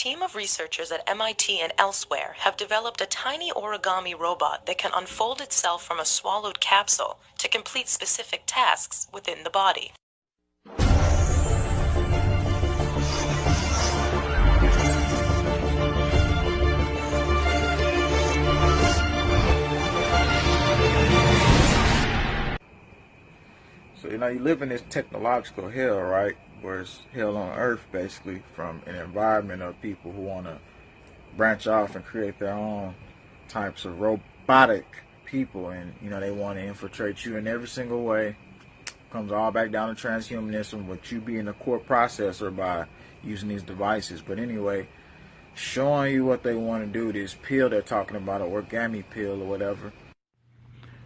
team of researchers at MIT and elsewhere have developed a tiny origami robot that can unfold itself from a swallowed capsule to complete specific tasks within the body. So, you live in this technological hell, right? Where it's hell on earth, basically, from an environment of people who want to branch off and create their own types of robotic people. And, they want to infiltrate you in every single way. Comes all back down to transhumanism, with you being a core processor by using these devices. But anyway, showing you what they want to do, this pill they're talking about, an origami pill or whatever.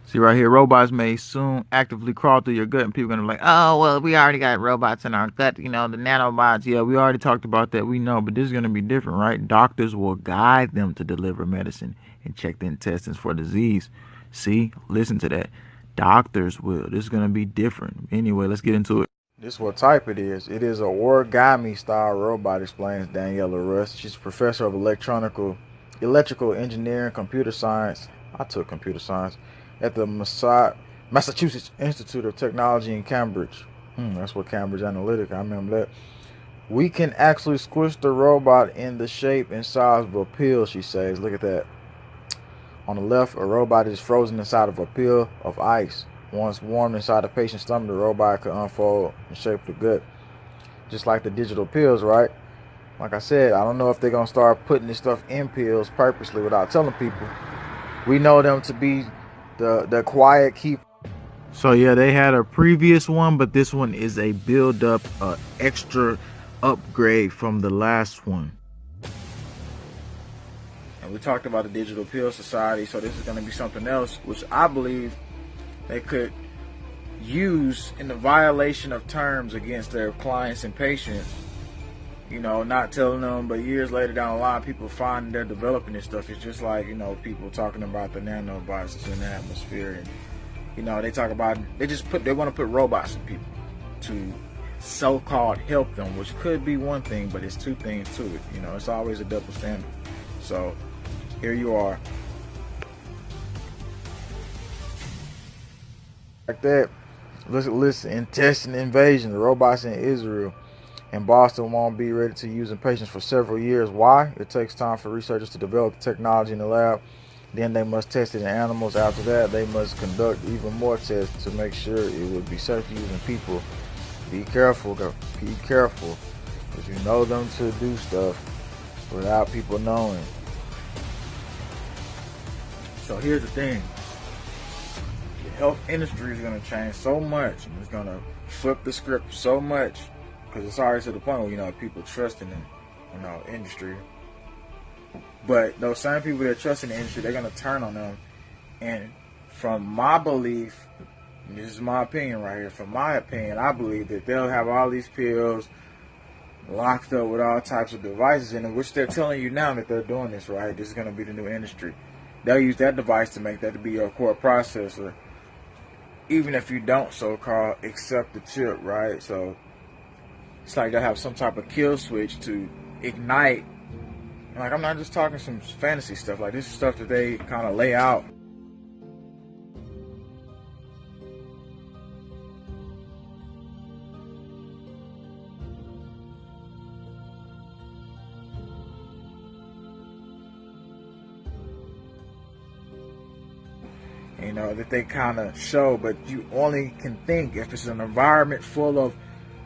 See right here, robots may soon actively crawl through your gut, and people are going to be like, oh, well, we already got robots in our gut, the nanobots. Yeah, we already talked about that. We know, but this is going to be different, right? Doctors will guide them to deliver medicine and check the intestines for disease. See, listen to that. Doctors will. This is going to be different. Anyway, let's get into it. This is what type it is. It is an origami-style robot, explains Daniela Russ. She's a professor of electrical engineering, computer science. I took computer science at the Massachusetts Institute of Technology in Cambridge. That's what Cambridge Analytica, I remember that. We can actually squish the robot in the shape and size of a pill, she says. Look at that. On the left, a robot is frozen inside of a pill of ice. Once warmed inside the patient's stomach, the robot could unfold and shape the gut. Just like the digital pills, right? Like I said, I don't know if they're going to start putting this stuff in pills purposely without telling people. We know them to be the quiet keeper. So yeah, they had a previous one, but this one is a build up, extra upgrade from the last one. And we talked about the digital pill society, so this is going to be something else, which I believe they could use in the violation of terms against their clients and patients. Not telling them, but years later down the line, people find they're developing this stuff. It's just like, people talking about the nanobots in the atmosphere. And, they talk about, they want to put robots in people to so-called help them, which could be one thing, but it's two things to it. It's always a double standard. So here you are. Like that. Listen, intestine invasion, the robots in Israel and Boston won't be ready to use in patients for several years. Why? It takes time for researchers to develop the technology in the lab. Then they must test it in animals. After that, they must conduct even more tests to make sure it would be safe to use in people. Be careful, because you know them to do stuff without people knowing. So here's the thing. The health industry is going to change so much, and it's going to flip the script so much, because it's already to the point where, people trusting in, industry. But those same people that trust in the industry, they're going to turn on them. And from my belief, and this is my opinion right here, from my opinion, I believe that they'll have all these pills locked up with all types of devices in them, which they're telling you now that they're doing this, right? This is going to be the new industry. They'll use that device to make that to be your core processor, even if you don't so-called accept the chip, right? So it's like they'll have some type of kill switch to ignite. Like, I'm not just talking some fantasy stuff. Like, this is stuff that they kind of lay out. That they kind of show, but you only can think if it's an environment full of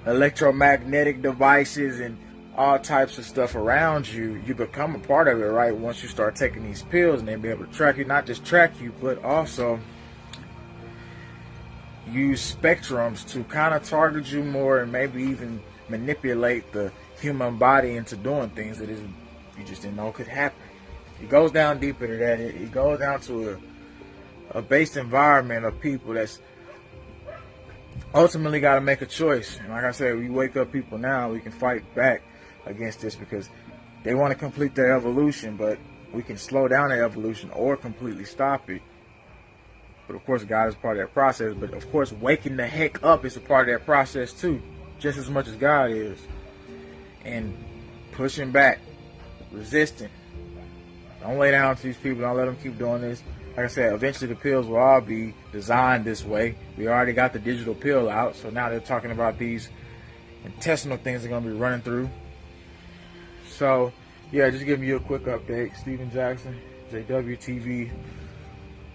electromagnetic devices and all types of stuff around you, you become a part of it, right? Once you start taking these pills, and they'll be able to track you, not just track you, but also use spectrums to kind of target you more, and maybe even manipulate the human body into doing things that you just didn't know could happen. It goes down deeper to that. It goes down to a based environment of people that's ultimately got to make a choice. And like I said, we wake up people now, we can fight back against this, because they want to complete their evolution, but we can slow down their evolution or completely stop it. But of course, God is part of that process. But of course, waking the heck up is a part of that process too, just as much as God is. And pushing back resisting. Don't lay down to these people. Don't let them keep doing this. Like I said, eventually the pills will all be designed this way. We already got the digital pill out, so now they're talking about these intestinal things they're going to be running through. So, yeah, just giving you a quick update. Steven Jackson, JWTV.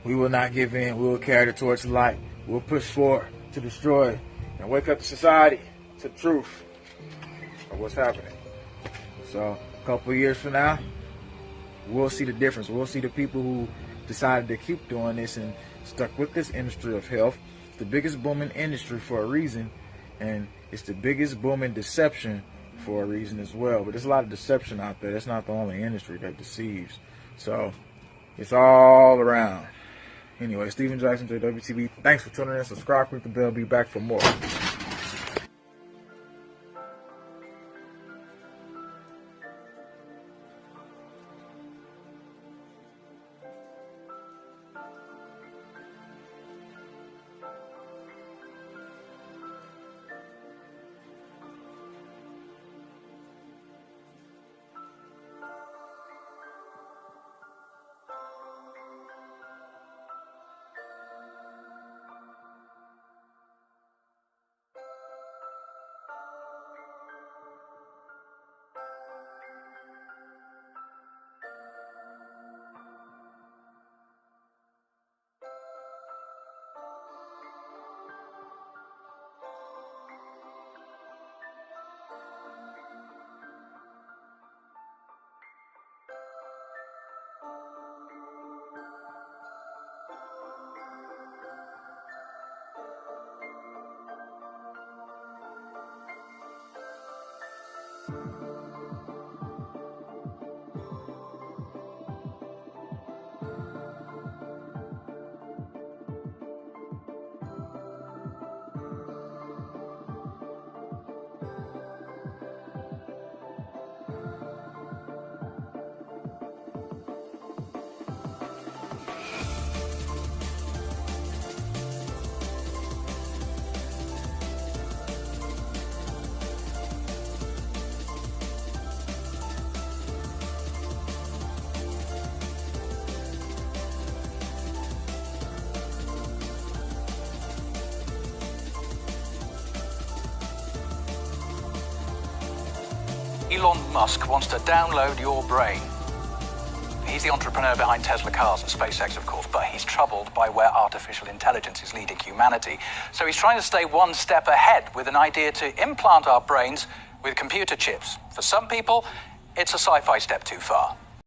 We will not give in. We will carry the torch of light. We'll push forward to destroy and wake up the society to the truth of what's happening. So, a couple of years from now, we'll see the difference. We'll see the people who decided to keep doing this and stuck with this industry of health. It's the biggest booming industry for a reason, and it's the biggest booming deception for a reason as well. But there's a lot of deception out there. That's not the only industry that deceives. So it's all around. Anyway, Steven Jackson, JWTV. Thanks for tuning in. Subscribe, click the bell. Be back for more. Elon Musk wants to download your brain. He's the entrepreneur behind Tesla cars and SpaceX, of course, but he's troubled by where artificial intelligence is leading humanity. So he's trying to stay one step ahead with an idea to implant our brains with computer chips. For some people, it's a sci-fi step too far.